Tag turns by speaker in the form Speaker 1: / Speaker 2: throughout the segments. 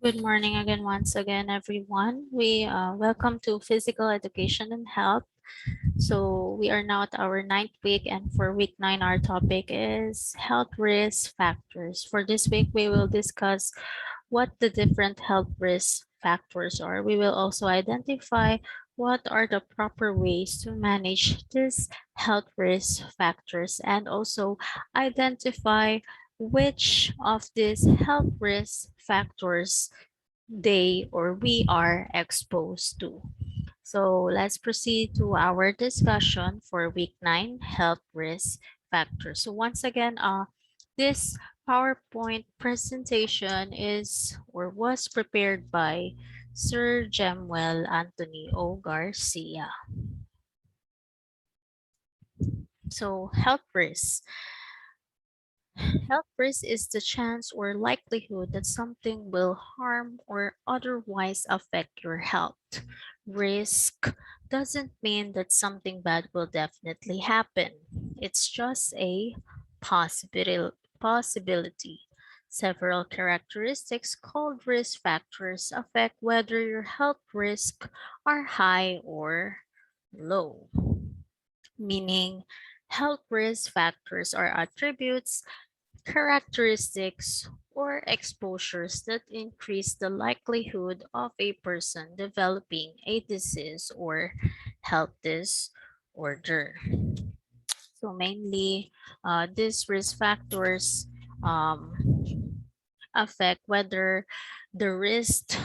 Speaker 1: Good morning again, once again, everyone. We welcome to Physical Education and Health. So we are now at our ninth week, and for week 9, our topic is health risk factors. For this week, we will discuss what the different health risk factors are. We will also identify what are the proper ways to manage these health risk factors and also identify which of these health risk factors they or we are exposed to. So let's proceed to our discussion for week 9 health risk factors. So once again, this PowerPoint presentation is or was prepared by Sir Jemuel Anthony O. Garcia. So health risk. Health risk is the chance or likelihood that something will harm or otherwise affect your health. Risk doesn't mean that something bad will definitely happen. It's just a possibility. Several characteristics called risk factors affect whether your health risks are high or low, meaning health risk factors are attributes, characteristics, or exposures that increase the likelihood of a person developing a disease or health disorder. So mainly, these risk factors um, affect whether the risk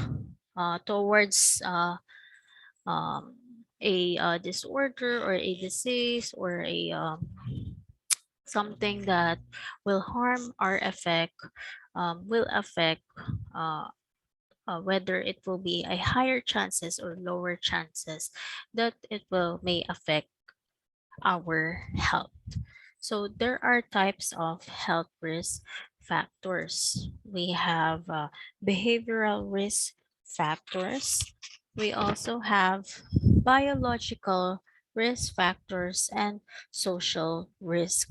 Speaker 1: towards um, a disorder or a disease or a something that will harm or affect will affect uh, whether it will be a higher chances or lower chances that it will may affect our health. So there are types of health risk factors. We have behavioral risk factors. We also have biological risk factors and social risk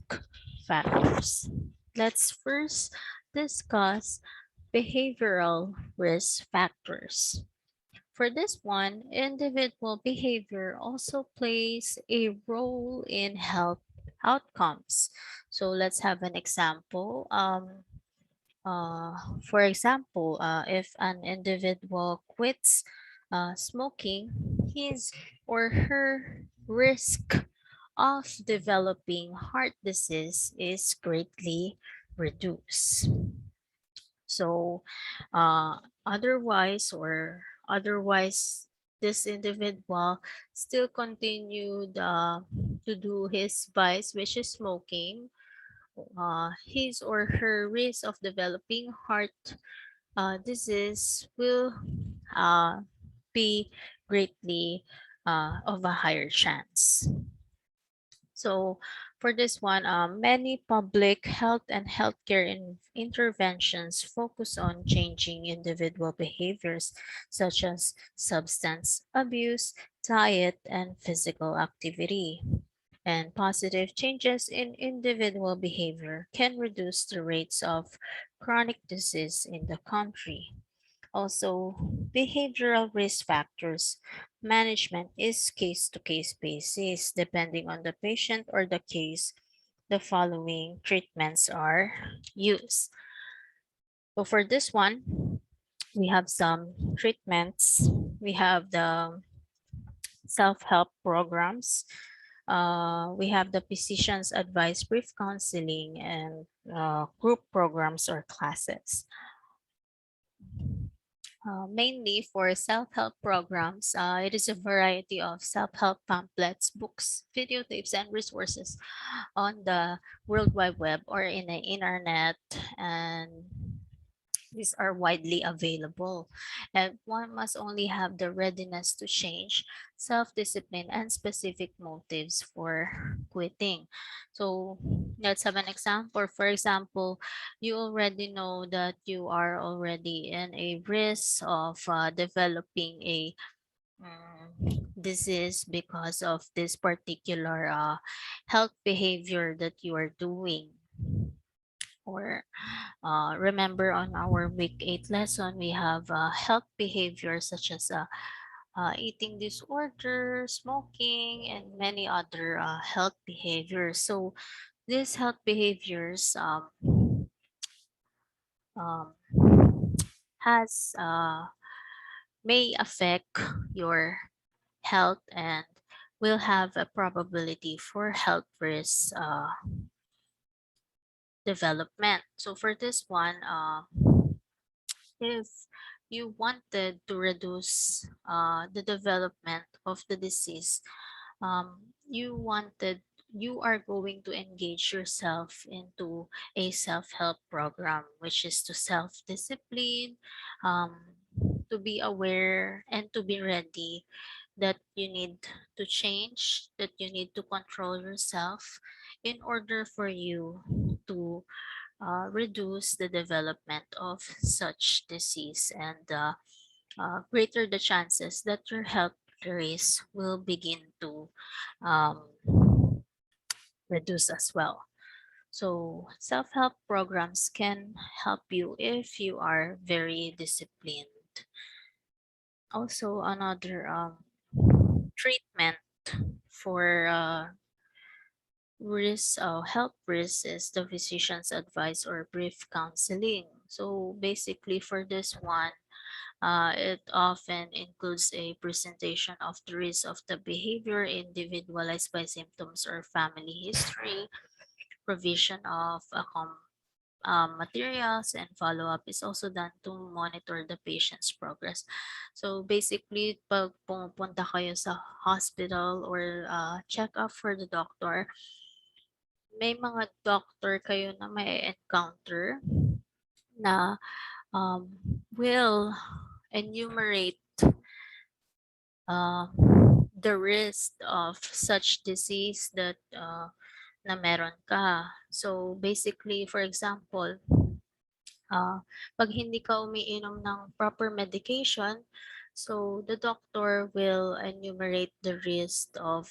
Speaker 1: factors. Let's first discuss behavioral risk factors. For this one, individual behavior also plays a role in health outcomes. So let's have an example. For example, if an individual quits smoking, his or her risk of developing heart disease is greatly reduced. So, otherwise, this individual still continued to do his vice, which is smoking. His or her risk of developing heart disease will uh, be greatly of a higher chance. So for this one, many public health and healthcare interventions focus on changing individual behaviors such as substance abuse, diet, and physical activity. And positive changes in individual behavior can reduce the rates of chronic disease in the country. Also, behavioral risk factors management is case to case basis. Depending on the patient or the case, the following treatments are used. So, for this one, we have some treatments. We have the self help programs. We have the physician's advice brief counseling and group programs or classes. Mainly for self-help programs, it is a variety of self-help pamphlets, books, videotapes, and resources on the World Wide Web or in the internet, and these are widely available. And one must only have the readiness to change, self-discipline, and specific motives for quitting. So let's have an example. For example, you already know that you are already in a risk of developing a disease because of this particular health behavior that you are doing. or remember on our week 8 lesson, we have health behaviors such as eating disorder, smoking, and many other health behaviors. So these health behaviors um, has may affect your health and will have a probability for health risk development. So for this one, if you wanted to reduce the development of the disease, you are going to engage yourself into a self-help program, which is to self-discipline, to be aware and to be ready that you need to change, that you need to control yourself in order for you to reduce the development of such disease, and greater the chances that your health risk will begin to um, reduce as well. So, self help programs can help you if you are very disciplined. Also, another treatment for health risk is the physician's advice or brief counseling. So, basically, for this one, it often includes a presentation of the risk of the behavior individualized by symptoms or family history, provision of materials, and follow-up is also done to monitor the patient's progress. So basically, pag pumupunta kayo sa hospital or check-up for the doctor, may mga doctor kayo na may encounter na um, will enumerate uh, the risk of such disease that na meron ka. So basically, for example, pag hindi ka umiinom ng proper medication, so the doctor will enumerate the risk of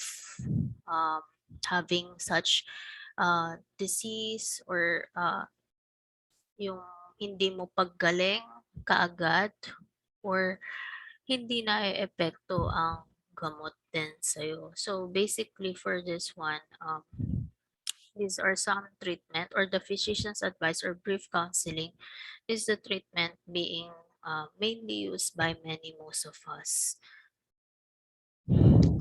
Speaker 1: um, having such disease, or yung hindi mo paggaling kaagad, or hindi na epekto ang gamot din sa'yo. So basically for this one, these are some treatment, or the physician's advice or brief counseling is the treatment being mainly used by most of us.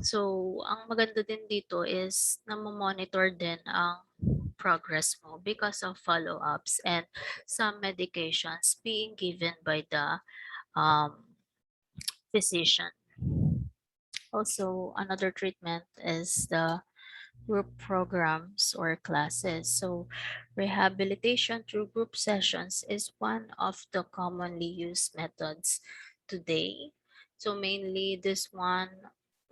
Speaker 1: So, ang maganda din dito is monitor din ang progress mo because of follow-ups and some medications being given by the um, physician. Also, another treatment is the group programs or classes. So, rehabilitation through group sessions is one of the commonly used methods today. So, mainly this one,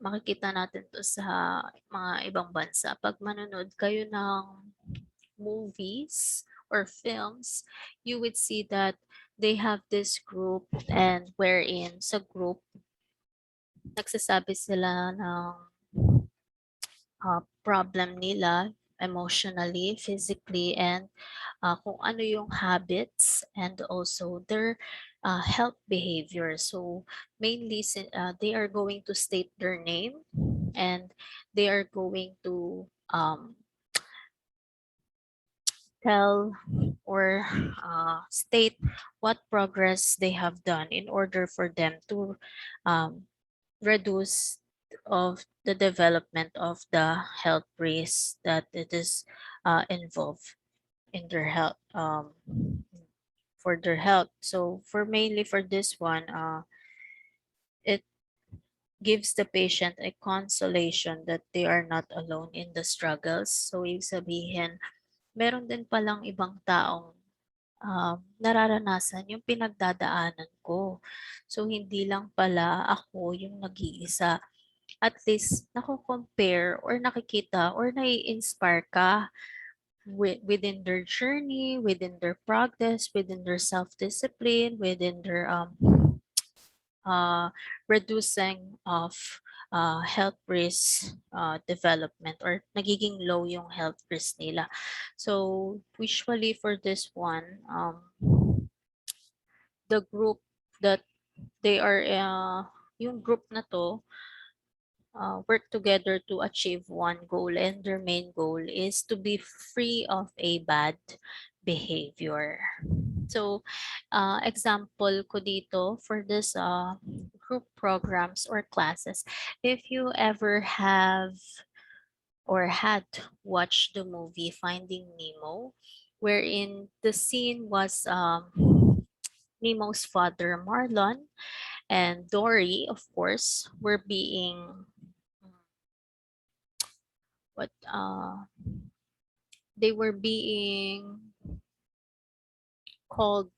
Speaker 1: makikita natin to sa mga ibang bansa. Pag manonood kayo ng movies or films, you would see that they have this group, and wherein sa group, nagsasabi sila ng problem nila emotionally, physically, and kung ano yung habits and also their health behavior. So mainly they are going to state their name, and they are going to tell or state what progress they have done in order for them to um, reduce of the development of the health risk that it is involved in their health, for their health. So for mainly for this one, it gives the patient a consolation that they are not alone in the struggles. So ibig sabihin, meron din palang ibang taong nararanasan yung pinagdadaanan ko. So hindi lang pala ako yung nag-iisa. At least nako-compare or nakikita or nai-inspire ka within their journey, within their progress, within their self-discipline, within their reducing of health risk development, or nagiging low yung health risk nila. So usually for this one, the group that they are, yung group na to, work together to achieve one goal, and their main goal is to be free of a bad behavior. So, example ko dito for this group programs or classes, if you ever have or had watched the movie Finding Nemo, wherein the scene was Nemo's father Marlon and Dory, of course, were being what they were being called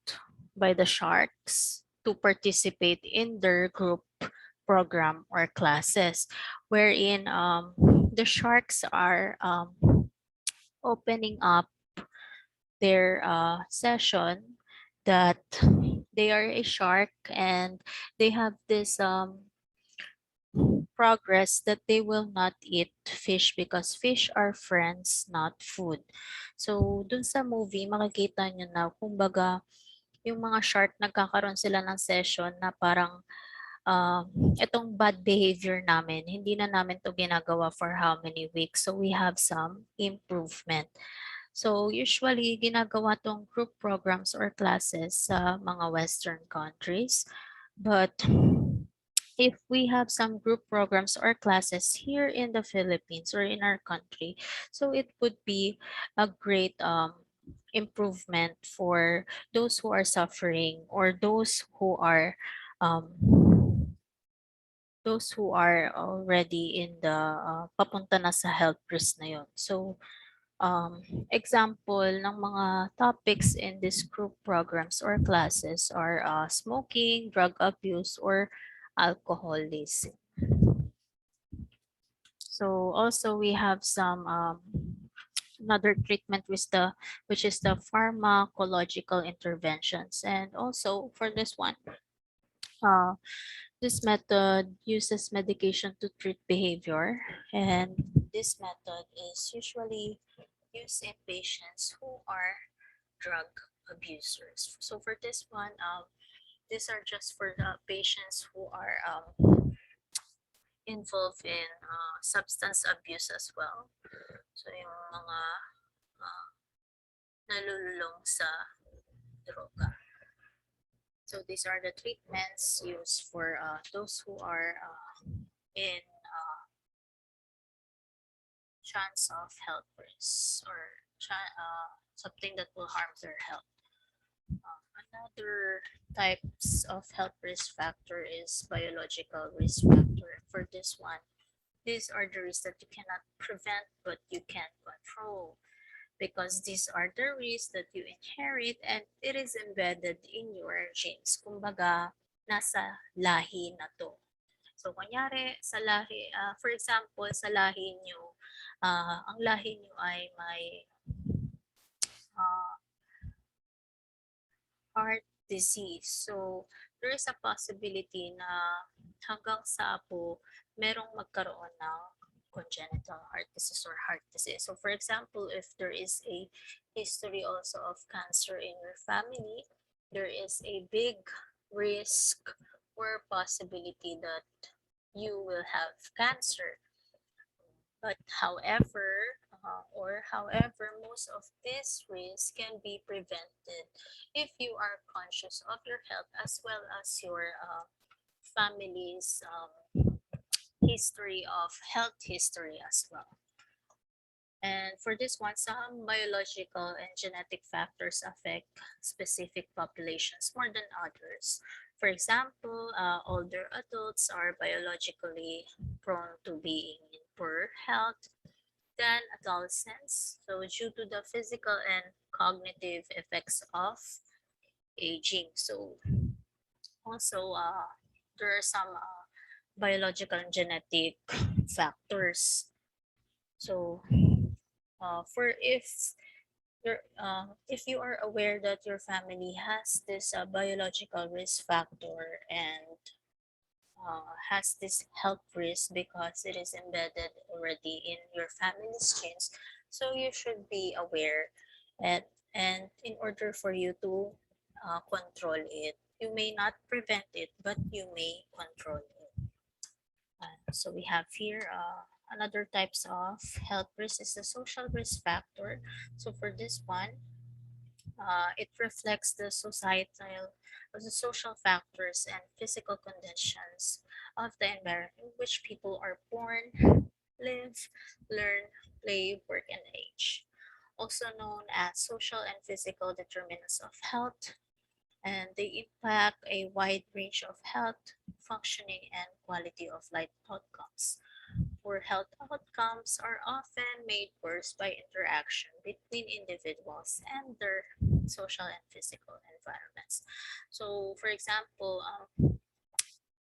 Speaker 1: by the sharks to participate in their group program or classes, wherein the sharks are opening up their session that they are a shark, and they have this progress that they will not eat fish because fish are friends, not food. So, dun sa movie, makikita nyo na, kumbaga, yung mga shark, nagkakaroon sila ng session na parang, itong bad behavior namin, hindi na namin to ginagawa for how many weeks. So, we have some improvement. So, usually, ginagawa tong group programs or classes sa mga Western countries. But if we have some group programs or classes here in the Philippines or in our country, so it would be a great improvement for those who are suffering, or um, those who are already in the papunta na sa health risk na yun. So, example ng mga topics in this group programs or classes are smoking, drug abuse, or alcoholism. So also we have some another treatment which is the pharmacological interventions, and also for this one, uh, this method uses medication to treat behavior, and this method is usually used in patients who are drug abusers. So for this one, these are just for the patients who are involved in substance abuse as well. So yung mga uh, nalululong sa droga. So these are the treatments used for those who are in chance of health risks, or something that will harm their health. Another types of health risk factor is biological risk factor. For this one, these are the risks that you cannot prevent but you can control, because these are the risks that you inherit and it is embedded in your genes. Kumbaga, nasa lahi na to. So, kunyari, sa lahi, for example, sa lahi nyo, ang lahi nyo ay may uh, heart disease. So, there is a possibility na hanggang sa apo, merong magkaroon ng congenital heart disease or heart disease. So, for example, if there is a history also of cancer in your family, there is a big risk or possibility that you will have cancer. But however, most of these risks can be prevented if you are conscious of your health as well as your family's history of health history as well. And for this one, some biological and genetic factors affect specific populations more than others. For example, older adults are biologically prone to being in poor health than adolescents. So due to the physical and cognitive effects of aging. So also there are some biological and genetic factors. So for if you are aware that your family has this biological risk factor, and has this health risk because it is embedded already in your family's genes. So you should be aware, and in order for you to control it, you may not prevent it, but you may control it. So we have here another types of health risk is the social risk factor. So for this one, it reflects the societal or the social factors and physical conditions of the environment in which people are born, live, learn, play, work, and age. Also known as social and physical determinants of health, and they impact a wide range of health, functioning, and quality of life outcomes. Poor health outcomes are often made worse by interaction between individuals and their social and physical environments. So, for example,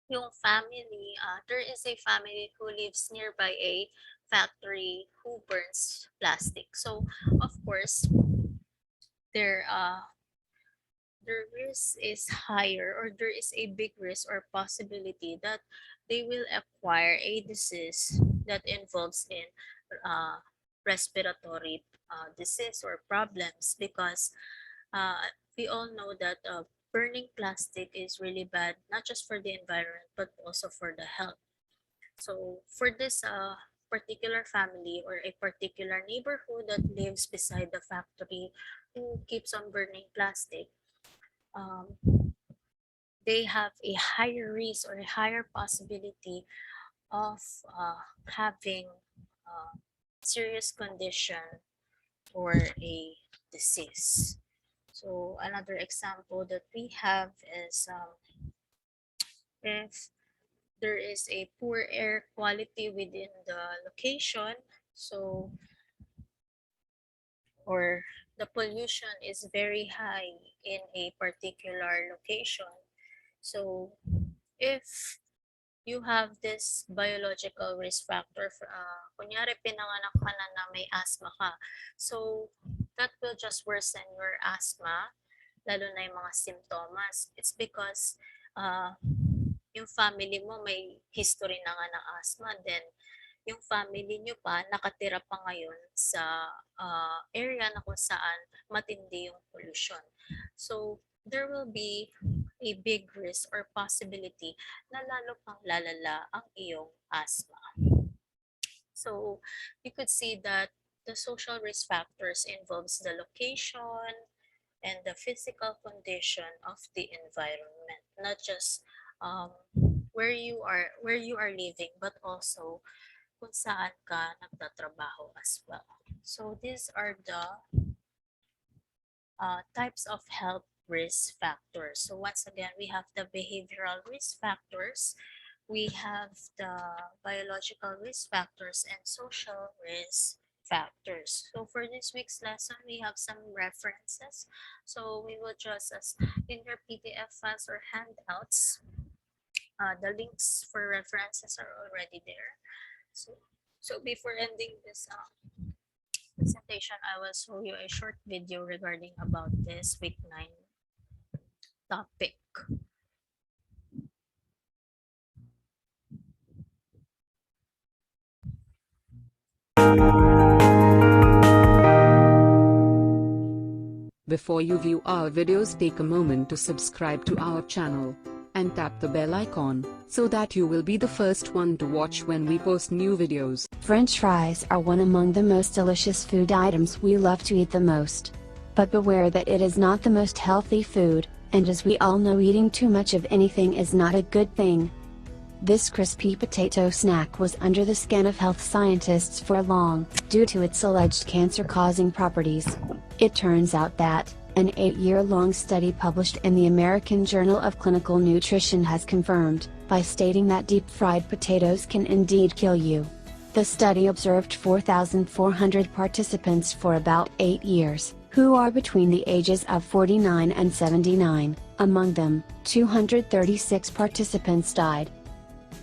Speaker 1: yung family, there is a family who lives nearby a factory who burns plastic. So, of course, their the risk is higher, or there is a big risk or possibility that they will acquire a disease that involves in uh, respiratory disease or problems, because we all know that burning plastic is really bad, not just for the environment but also for the health. So for this particular family or a particular neighborhood that lives beside the factory who keeps on burning plastic, um, they have a higher risk or a higher possibility of having a serious condition or a disease. So another example that we have is if there is a poor air quality within the location, so or the pollution is very high in a particular location. So if you have this biological risk factor, kunyari pinanganak ka na may asthma ka, so that will just worsen your asthma, lalo na yung mga symptoms. It's because uh, yung family mo may history na nga ng asthma, then yung family nyo pa nakatira pa ngayon sa area na kung saan matindi yung pollution. So, there will be a big risk or possibility na lalo pang lalala ang iyong asthma. So, you could see that the social risk factors involves the location and the physical condition of the environment, not just where you are living, but also kung saan ka nagtatrabaho as well. So these are the types of health risk factors. So once again, we have the behavioral risk factors, we have the biological risk factors, and social risk factors. So for this week's lesson, we have some references. So we will just, as in your PDF files or handouts, the links for references are already there. So before ending this presentation, I will show you a short video regarding about this week 9 topic.
Speaker 2: Before you view our videos, take a moment to subscribe to our channel and tap the bell icon so that you will be the first one to watch when we post new videos.
Speaker 3: French fries are one among the most delicious food items we love to eat the most. But beware that it is not the most healthy food, and as we all know, eating too much of anything is not a good thing. This crispy potato snack was under the skin of health scientists for long, due to its alleged cancer-causing properties. It turns out that an 8-year-long study published in the American Journal of Clinical Nutrition has confirmed, by stating that deep-fried potatoes can indeed kill you. The study observed 4,400 participants for about 8 years, who are between the ages of 49 and 79. Among them, 236 participants died.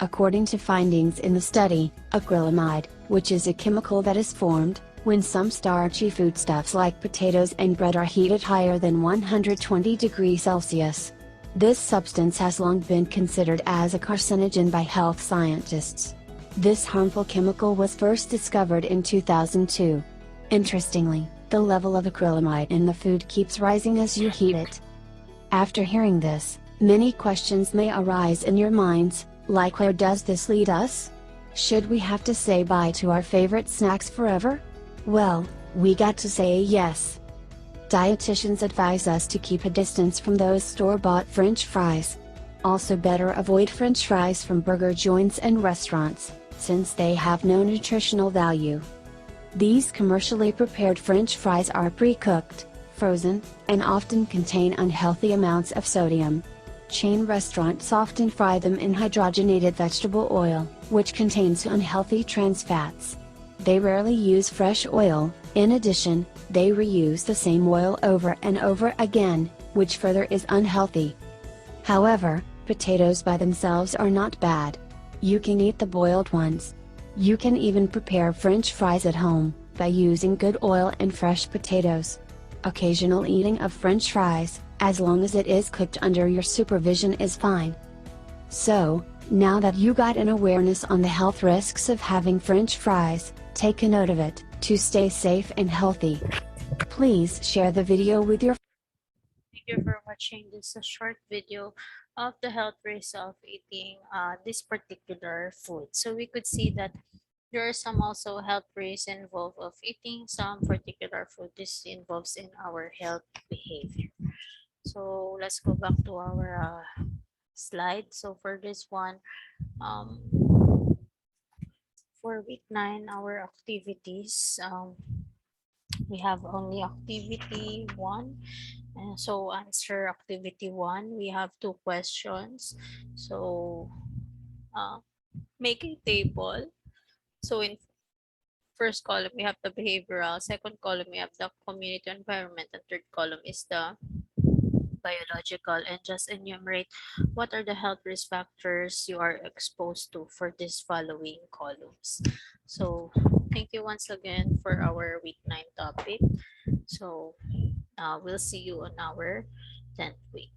Speaker 3: According to findings in the study, acrylamide, which is a chemical that is formed when some starchy foodstuffs like potatoes and bread are heated higher than 120 degrees Celsius, This substance has long been considered as a carcinogen by health scientists. This harmful chemical was first discovered in 2002. Interestingly, the level of acrylamide in the food keeps rising as you heat it. After hearing this, many questions may arise in your minds, like where does this lead us? Should we have to say bye to our favorite snacks forever? Well, we got to say yes. Dietitians advise us to keep a distance from those store-bought French fries. Also better avoid French fries from burger joints and restaurants, since they have no nutritional value. These commercially prepared French fries are pre-cooked, frozen, and often contain unhealthy amounts of sodium. Chain restaurants often fry them in hydrogenated vegetable oil, which contains unhealthy trans fats. They rarely use fresh oil. In addition, they reuse the same oil over and over again, which further is unhealthy. However, potatoes by themselves are not bad. You can eat the boiled ones. You can even prepare French fries at home, by using good oil and fresh potatoes. Occasional eating of French fries, as long as it is cooked under your supervision, is fine. So, now that you got an awareness on the health risks of having French fries, take a note of it, to stay safe and healthy. Please share the video with your
Speaker 1: Thank you for watching this a short video of the health risks of eating this particular food. So we could see that there are some also health risks involved of eating some particular food. This involves in our health behavior. So let's go back to our slide. So for this one, um, for week 9, our activities, we have only activity 1. So answer activity 1. We have 2 questions. So uh, make a table. So in first column, we have the behavioral. Second column, we have the community environment. And third column is the biological. And just enumerate what are the health risk factors you are exposed to for these following columns. So thank you once again for our week 9 topic. So we'll see you on our 10th week.